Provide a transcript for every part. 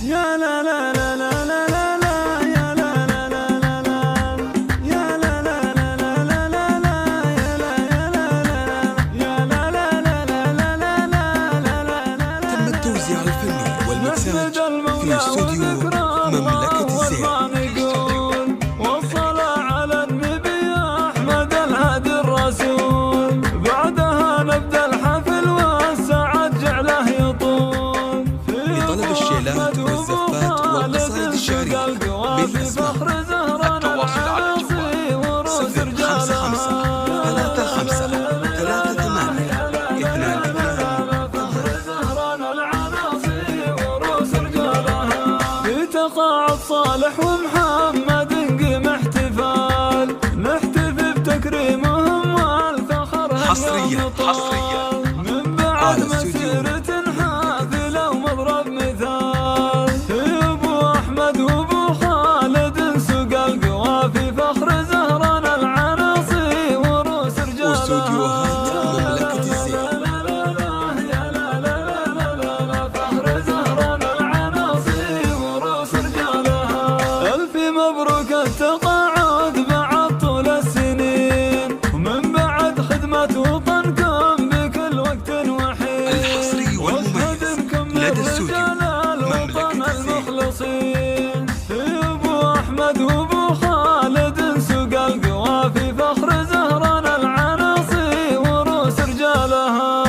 يا لا لا لا لا لا لا لا يا لا لا لا لا لا يا لا لا لا لا لا لا لا يا لا يا لا لا لا لا لا لا لا لا لا. تم التوزيع الفني والمكساج في استوديو مملكة الزين. والصلاة على النبي أحمد الهادي الرسول، بعدها نبدأ الحفل والسعد جعله يطول. لطلب الشيلات والزفات والقصائد الشعرية بالأسماء التواصل على الجوال 055 تقاعد صالح ومحمد نقيم احتفال، نحتفي بتكريمهم والفخر حصريا من بعد مسيرة حافلة ومضرب مثال. ابو احمد وابو خالد سوق القوافي فخر زهران العناصي وروس رجالها. واستوديوهات مملكة الزين. مبروك التقاعد بعد طول السنين، ومن بعد خدمة وطنكم بكل وقت وحين. الحصري والمميز لدى استوديو مملكة الزين. ابو احمد وابو خالد سوق القوافي فخر زهران العناصي وروس رجالها.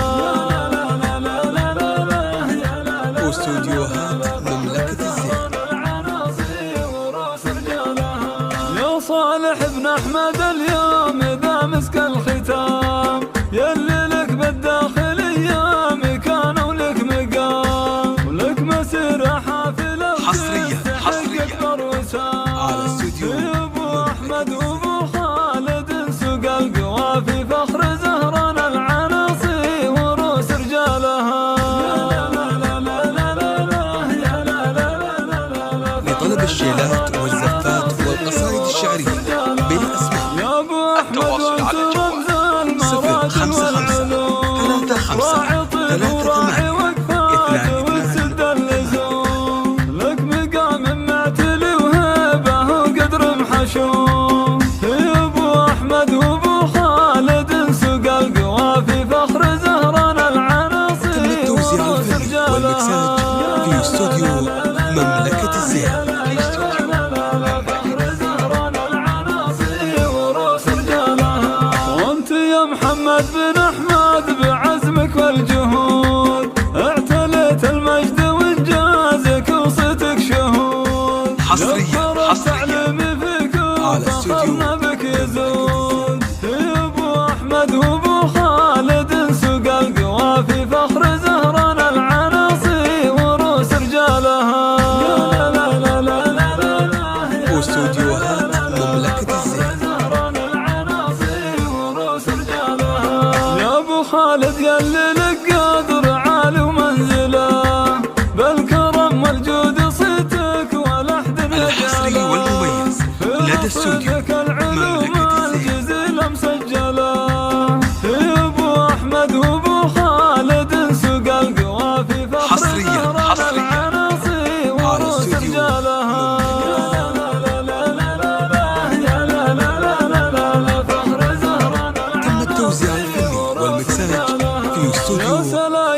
واستوديوهات مملكة الزين. صالح بن احمد اليوم اذا مسك الختام، يلي لك بالداخليه مكان ولك مقام، ولك مسيره حافله حصريا على استوديو ابو احمد وابو خالد سوق القوافي فخر زهران العناصي وروس رجالها. لطلب الشيلات والزفات والقصائد الشعرية بالأسماء التواصل على الجوال 055 35 لك مقام معتلي وهبه وقدر محشوم. ابو احمد وابو خالد سوق القوافي فخر زهران العناصي. تم التوزيع الفني والمكساج في استوديو مملكة الزين. محمد بن احمد بعزمك والجهود، اعتليت المجد وانجازك وصيتك شهود. حصريا فيك على استوديو بك يزود. ابو احمد وابو خالد سوق القوافي فخر زهران العناصي وروس رجالها. واستوديوهات مملكة الزين. خالد يلي لك قدر عالي ومنزله، بالكرم والجود صيتك ولحد نجاله. الحصري والمميز لدى استوديو مملكة الجزيل مسجله. ابو احمد وابو خالد سوق القوافي فخر حصريا العناصي وروس رجالها. تم التوزيع الفني والمكساج في استوديو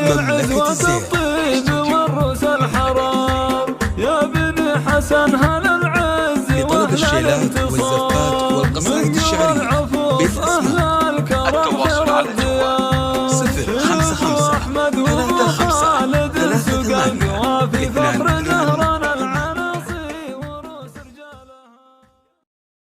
مملكة الزين. الطيب والروس الحرام يا بني حسن هل العز. لطلب الشيلات والزفات والقصائد الشعرية بالأسماء التواصل